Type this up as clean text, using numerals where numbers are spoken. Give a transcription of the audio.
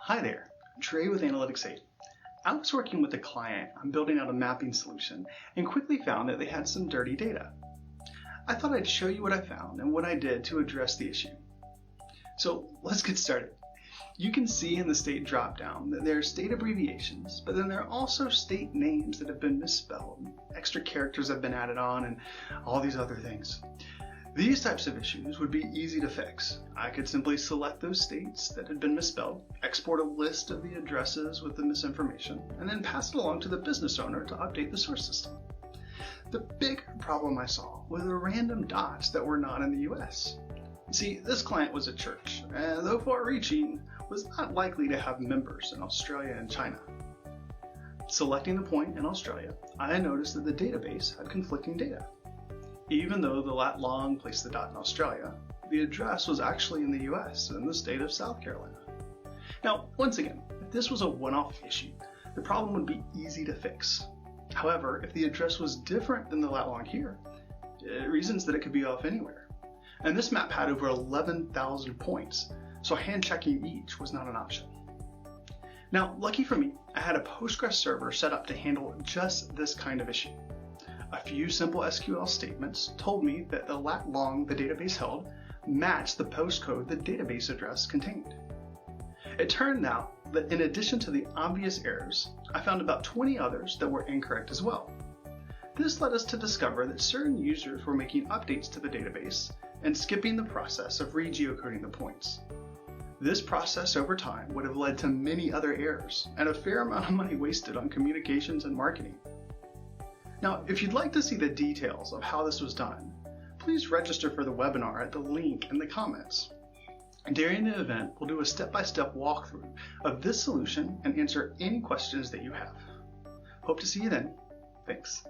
Hi there, Trey with Analytics 8. I was working with a client on building out a mapping solution and quickly found that they had some dirty data. I thought I'd show you what I found and what I did to address the issue. So let's get started. You can see in the state dropdown that there are state abbreviations, but then there are also state names that have been misspelled, extra characters have been added on, and all these other things. These types of issues would be easy to fix. I could simply select those states that had been misspelled, export a list of the addresses with the misinformation, and then pass it along to the business owner to update the source system. The bigger problem I saw were the random dots that were not in the US. See, this client was a church, and though far-reaching, was not likely to have members in Australia and China. Selecting the point in Australia, I noticed that the database had conflicting data. Even though the lat long placed the dot in Australia, the address was actually in the US in the state of South Carolina. Now, once again, if this was a one-off issue, the problem would be easy to fix. However, if the address was different than the lat long here, reasons that it could be off anywhere. And this map had over 11,000 points, so hand checking each was not an option. Now, lucky for me, I had a Postgres server set up to handle just this kind of issue. A few simple SQL statements told me that the lat long the database held matched the postcode the database address contained. It turned out that in addition to the obvious errors, I found about 20 others that were incorrect as well. This led us to discover that certain users were making updates to the database and skipping the process of re-geocoding the points. This process over time would have led to many other errors and a fair amount of money wasted on communications and marketing. Now, if you'd like to see the details of how this was done, please register for the webinar at the link in the comments. During the event, we'll do a step-by-step walkthrough of this solution and answer any questions that you have. Hope to see you then. Thanks.